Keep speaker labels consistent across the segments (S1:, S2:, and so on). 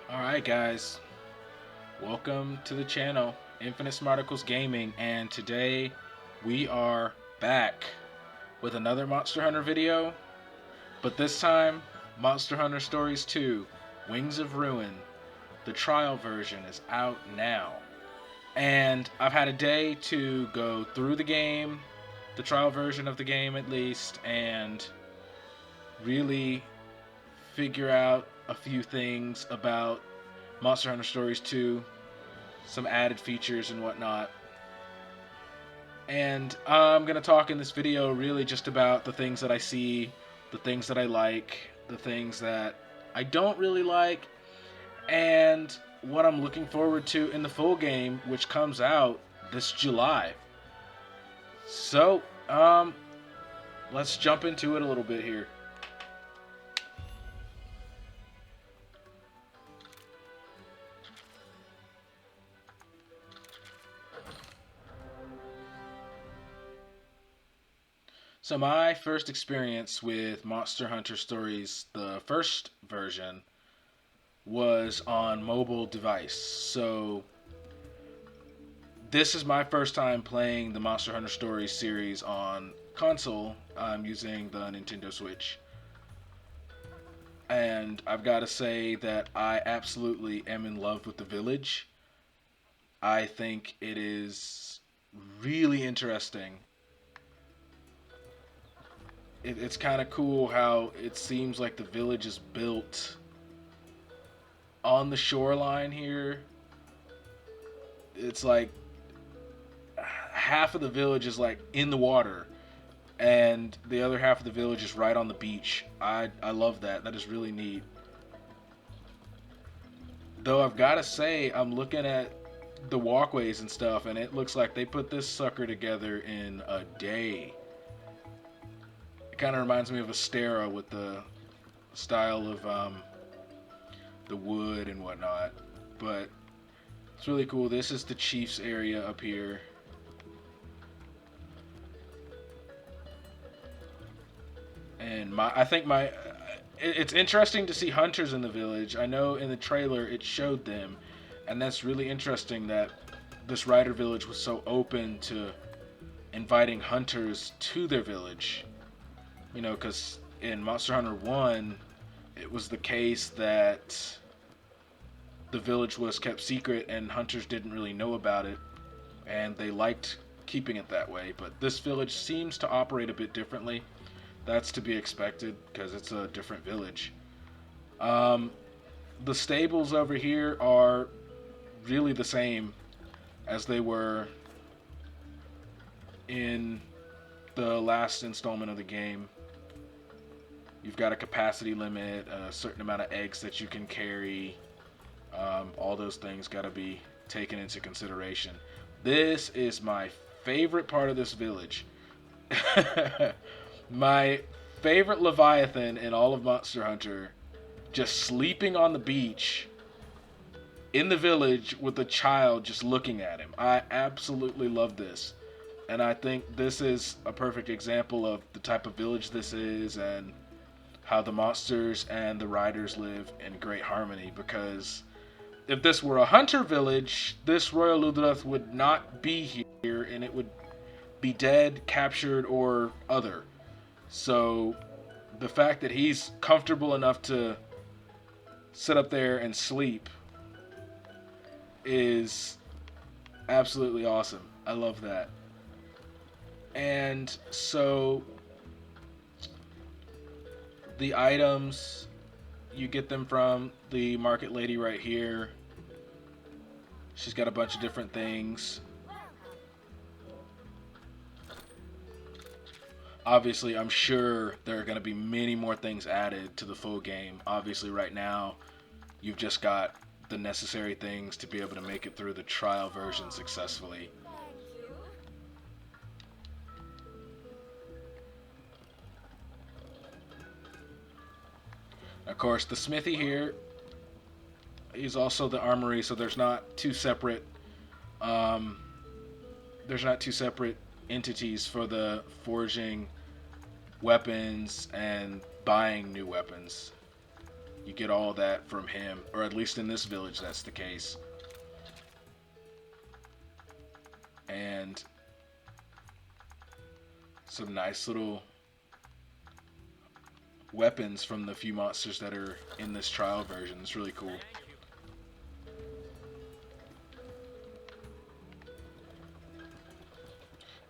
S1: Alright guys, welcome to the channel, Infinite Smarticles Gaming, and today we are back with another Monster Hunter video, but this time, Monster Hunter Stories 2, Wings of Ruin. The trial version is out now, and I've had a day to go through the game, the trial version of the game at least, and really figure out a few things about Monster Hunter Stories 2, some added features and whatnot. And I'm going to talk in this video really just about the things that I see, the things that I like, the things that I don't really like, and what I'm looking forward to in the full game, which comes out this July. So, let's jump into it a little bit here. So my first experience with Monster Hunter Stories, the first version, was on mobile device. So this is my first time playing the Monster Hunter Stories series on console. I'm using the Nintendo Switch. And I've got to say that I absolutely am in love with the village. I think it is really interesting. It's kind of cool how it seems like the village is built on the shoreline here. It's like half of the village is like in the water, and the other half of the village is right on the beach. I love that. That is really neat. Though I've got to say, I'm looking at the walkways and stuff, and it looks like they put this sucker together in a day. It kind of reminds me of Astera with the style of the wood and whatnot. But it's really cool. This is the chief's area up here. And it's interesting to see hunters in the village. I know in the trailer it showed them, and that's really interesting that this Rider village was so open to inviting hunters to their village. You know, because in Monster Hunter 1, it was the case that the village was kept secret and hunters didn't really know about it, and they liked keeping it that way. But this village seems to operate a bit differently. That's to be expected because it's a different village. Um, the stables over here are really the same as they were in the last installment of the game. You've got a capacity limit, a certain amount of eggs that you can carry. All those things got to be taken into consideration. This is my favorite part of this village. My favorite Leviathan in all of Monster Hunter, just sleeping on the beach in the village with a child just looking at him. I absolutely love this. And I think this is a perfect example of the type of village this is and how the monsters and the riders live in great harmony. Because if this were a hunter village, this Royal Ludroth would not be here, and it would be dead, captured, or other. So the fact that he's comfortable enough to sit up there and sleep is absolutely awesome. I love that. And so the items, you get them from the market lady right here. She's got a bunch of different things. Obviously, I'm sure there are going to be many more things added to the full game. Obviously, right now, you've just got the necessary things to be able to make it through the trial version successfully. Of course, the smithy here is also the armory, so there's not two separate entities for the forging weapons and buying new weapons. You get all that from him, or at least in this village, that's the case. And some nice little weapons from the few monsters that are in this trial version. It's really cool.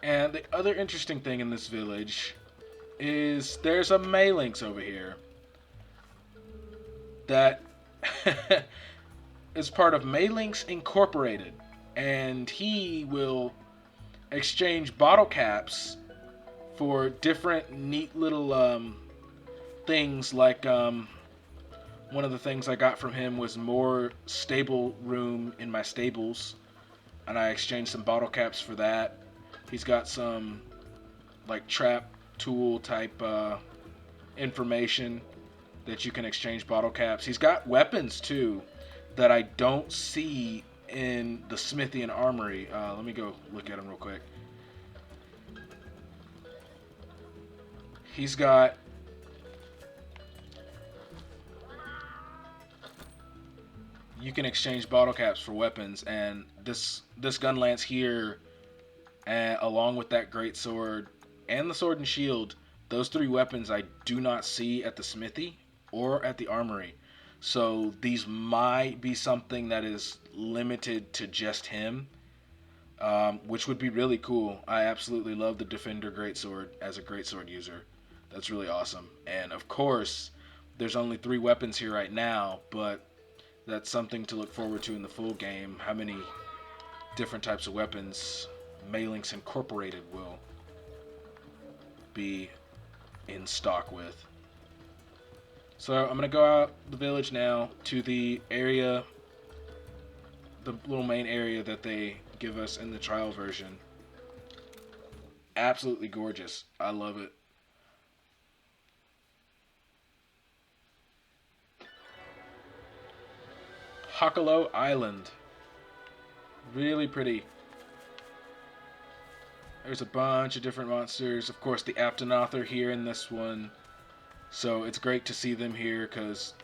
S1: And the other interesting thing in this village is there's a Malinx over here that is part of Malinx Incorporated, and he will exchange bottle caps for different neat little things. Like one of the things I got from him was more stable room in my stables, and I exchanged some bottle caps for that. He's got some like trap tool type information that you can exchange bottle caps. He's got weapons too that I don't see in the smithy and armory. Let me go look at him real quick. He's got you can exchange bottle caps for weapons, and this gun lance here, along with that great sword and the sword and shield, those three weapons I do not see at the smithy or at the armory. So these might be something that is limited to just him, which would be really cool. I absolutely love the Defender Greatsword as a greatsword user. That's really awesome. And of course, there's only 3 weapons here right now, but that's something to look forward to in the full game. How many different types of weapons Malinx Incorporated will be in stock with. So I'm going to go out the village now to the area, the little main area that they give us in the trial version. Absolutely gorgeous. I love it. Hakalo Island. Really pretty. There's a bunch of different monsters. Of course, the Aptonoth are here in this one. So it's great to see them here because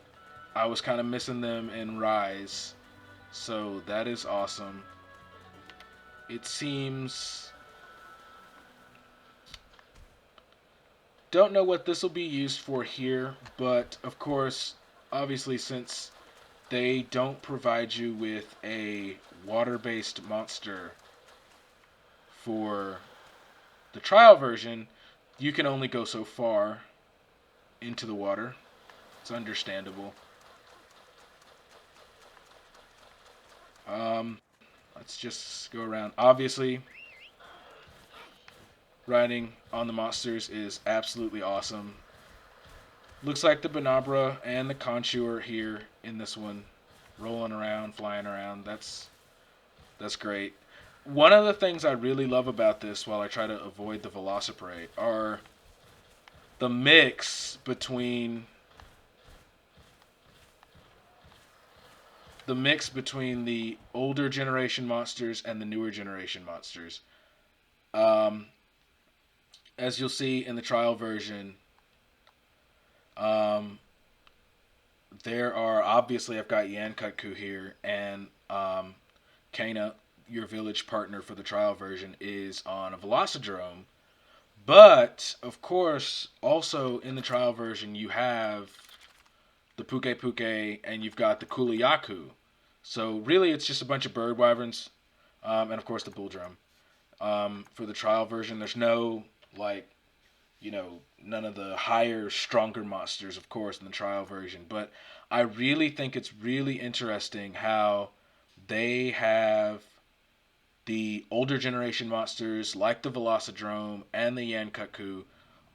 S1: I was kind of missing them in Rise. So that is awesome. It seems... Don't know what this will be used for here, but of course, obviously since they don't provide you with a water-based monster for the trial version, you can only go so far into the water. It's understandable. Let's just go around. Obviously, riding on the monsters is absolutely awesome. Looks like the Banabra and the Conchu are here in this one, rolling around, flying around. That's great. One of the things I really love about this, while I try to avoid the Velociprey, are the mix between the older generation monsters and the newer generation monsters. As you'll see in the trial version, there are, obviously I've got Yankutku here, and Kana, your village partner for the trial version, is on a Velocidrome. But, of course, also in the trial version, you have the Puke Puke, and you've got the Kuliyaku. So, really, it's just a bunch of bird wyverns, and, of course, the bull drum. For the trial version, there's no, none of the higher, stronger monsters, of course, in the trial version. But I really think it's really interesting how they have the older generation monsters like the Velocidrome and the Yankutku,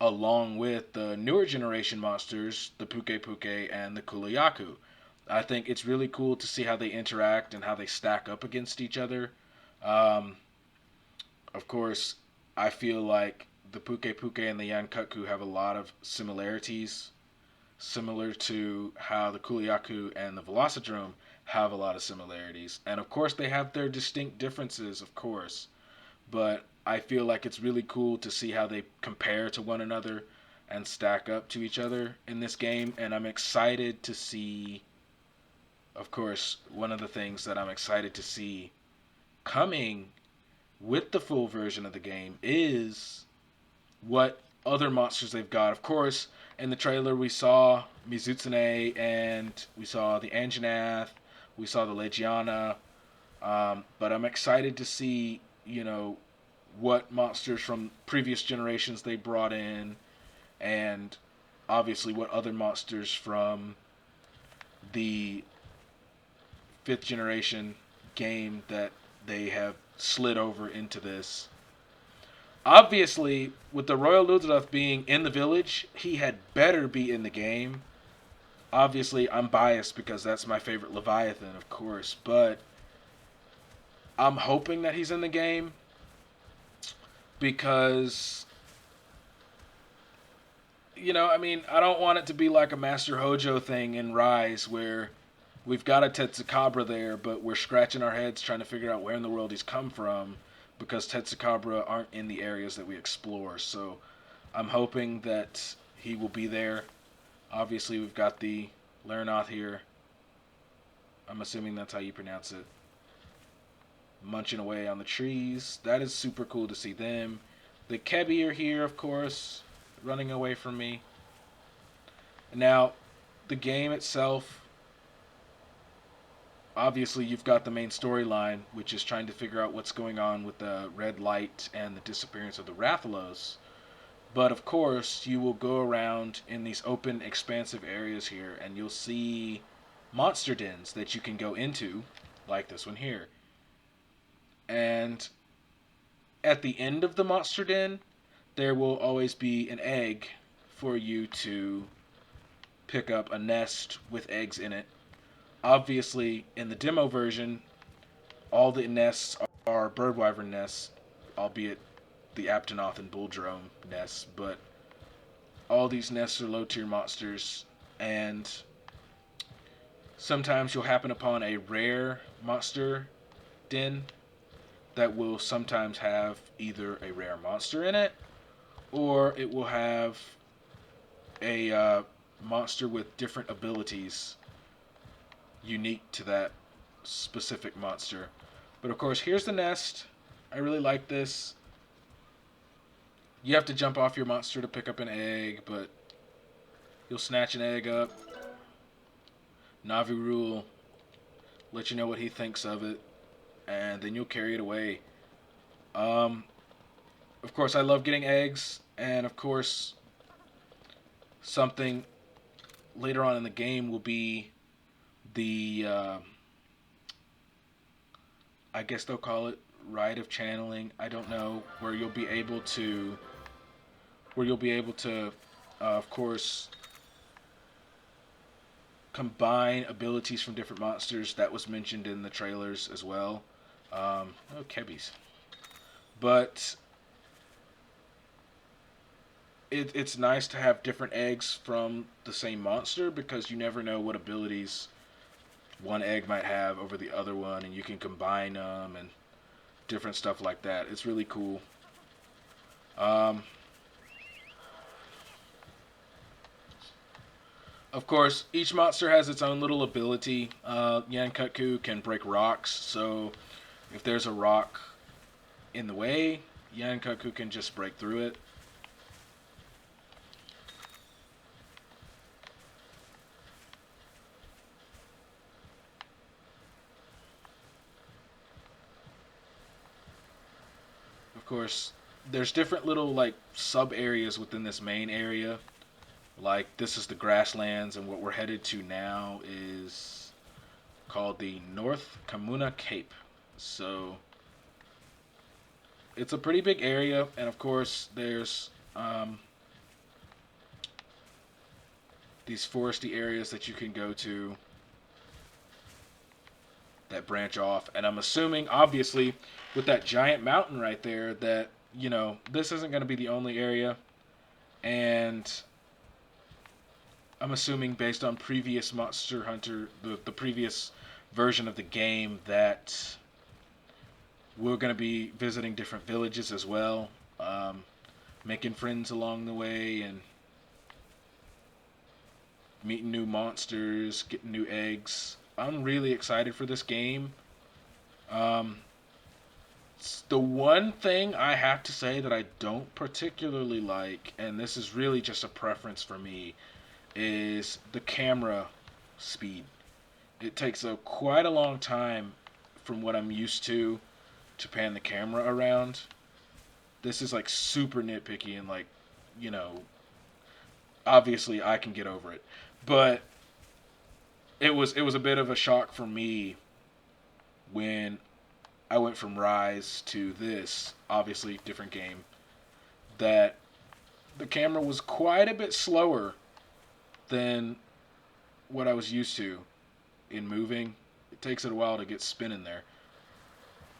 S1: along with the newer generation monsters, the Puke Puke and the Kuliyaku. I think it's really cool to see how they interact and how they stack up against each other. Of course, I feel like the Puke Puke and the Yankutku have a lot of similarities, similar to how the Kuliyaku and the Velocidrome have a lot of similarities. And of course they have their distinct differences, of course. But I feel like it's really cool to see how they compare to one another, and stack up to each other in this game, and I'm excited to see. Of course, one of the things that I'm excited to see coming with the full version of the game is what other monsters they've got. Of course, in the trailer we saw Mizutsune and we saw the Anjanath, we saw the Legiana, but I'm excited to see, what monsters from previous generations they brought in, and obviously what other monsters from the fifth generation game that they have slid over into this. Obviously, with the Royal Ludrath being in the village, he had better be in the game. Obviously, I'm biased because that's my favorite Leviathan, of course, but I'm hoping that he's in the game because, I don't want it to be like a Master Hojo thing in Rise where we've got a Tetsukabra there, but we're scratching our heads trying to figure out where in the world he's come from because Tetsukabra aren't in the areas that we explore. So I'm hoping that he will be there. Obviously, we've got the Lernoth here. I'm assuming that's how you pronounce it. Munching away on the trees. That is super cool to see them. The Kebi are here, of course, running away from me. Now, the game itself, obviously you've got the main storyline, which is trying to figure out what's going on with the red light and the disappearance of the Rathalos. But of course, you will go around in these open, expansive areas here, and you'll see monster dens that you can go into, like this one here. And at the end of the monster den, there will always be an egg for you to pick up, a nest with eggs in it. Obviously, in the demo version, all the nests are bird wyvern nests, albeit the Aptonoth and Bulldrome nests, but all these nests are low tier monsters, and sometimes you'll happen upon a rare monster den that will sometimes have either a rare monster in it, or it will have a monster with different abilities unique to that specific monster. But of course, here's the nest. I really like this. You have to jump off your monster to pick up an egg, but you'll snatch an egg up. Navi will let you know what he thinks of it, and then you'll carry it away. Of course, I love getting eggs, and of course, something later on in the game will be the, I guess they'll call it rite of channeling. I don't know, where you'll be able to, of course, combine abilities from different monsters. That was mentioned in the trailers as well. Kebis. But it's nice to have different eggs from the same monster because you never know what abilities one egg might have over the other one, and you can combine them and different stuff like that. It's really cool. Of course, each monster has its own little ability. Yankutku can break rocks, so if there's a rock in the way, Yankutku can just break through it. Of course, there's different little like sub areas within this main area. Like this is the grasslands, and what we're headed to now is called the North Kamuna Cape. So it's a pretty big area, and of course there's these foresty areas that you can go to that branch off. And I'm assuming, obviously, with that giant mountain right there, that, this isn't going to be the only area. And I'm assuming, based on previous Monster Hunter, the previous version of the game, that we're going to be visiting different villages as well, making friends along the way, and meeting new monsters, getting new eggs. I'm really excited for this game. Um, the one thing I have to say that I don't particularly like, and this is really just a preference for me, is the camera speed. It takes quite a long time from what I'm used to pan the camera around. This is like super nitpicky and like, you know, obviously I can get over it. But it was a bit of a shock for me when I went from Rise to this, obviously different game, that the camera was quite a bit slower than what I was used to in moving. It takes it a while to get spinning there.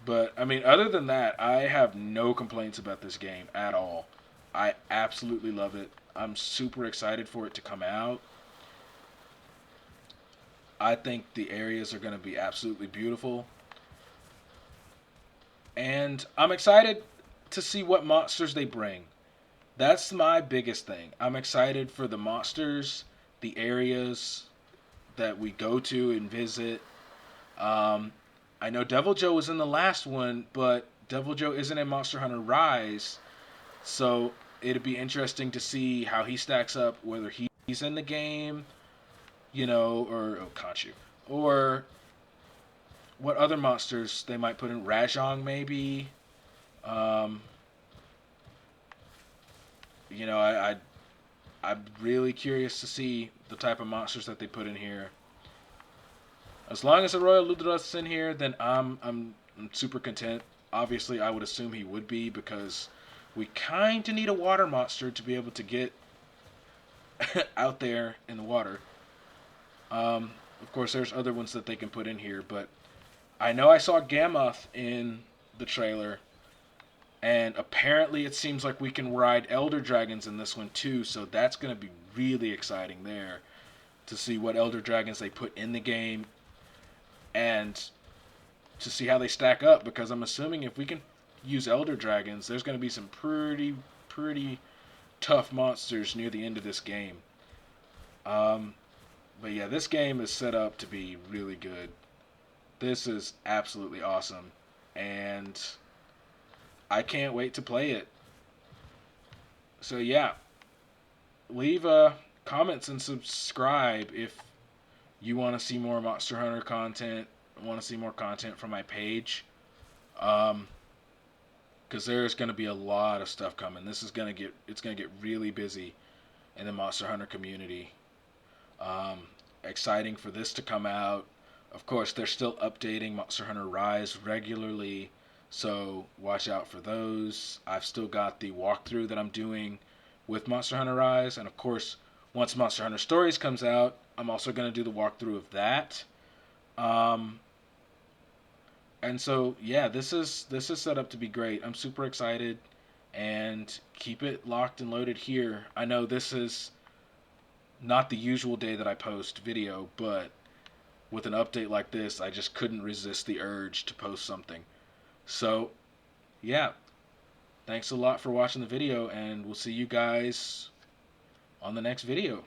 S1: But I mean, other than that, I have no complaints about this game at all. I absolutely love it. I'm super excited for it to come out. I think the areas are going to be absolutely beautiful. And I'm excited to see what monsters they bring. That's my biggest thing. I'm excited for the monsters, the areas that we go to and visit. Um, I know Devil Joe was in the last one, but Devil Joe isn't in Monster Hunter Rise. So it'd be interesting to see how he stacks up, whether he's in the game, or Kanchu, or what other monsters they might put in. Rajong, maybe. Um, I'm really curious to see the type of monsters that they put in here. As long as the Royal Ludra's in here, then I'm super content. Obviously, I would assume he would be because we kind of need a water monster to be able to get out there in the water. Of course, there's other ones that they can put in here, but I know I saw Gammoth in the trailer, and apparently it seems like we can ride Elder Dragons in this one too, so that's going to be really exciting there to see what Elder Dragons they put in the game and to see how they stack up, because I'm assuming if we can use Elder Dragons, there's going to be some pretty tough monsters near the end of this game. Um, but yeah, this game is set up to be really good. This is absolutely awesome, and I can't wait to play it. So yeah, leave comments and subscribe if you want to see more Monster Hunter content, want to see more content from my page. Because there's going to be a lot of stuff coming. It's going to get really busy in the Monster Hunter community. Um, Exciting for this to come out. Of course, they're still updating Monster Hunter Rise regularly, so watch out for those. I've still got the walkthrough that I'm doing with Monster Hunter Rise, and of course, once Monster Hunter Stories comes out, I'm also going to do the walkthrough of that. And so yeah, this is set up to be great. I'm super excited, and keep it locked and loaded here. I know this is not the usual day that I post video, but with an update like this, I just couldn't resist the urge to post something. So yeah, thanks a lot for watching the video, and we'll see you guys on the next video.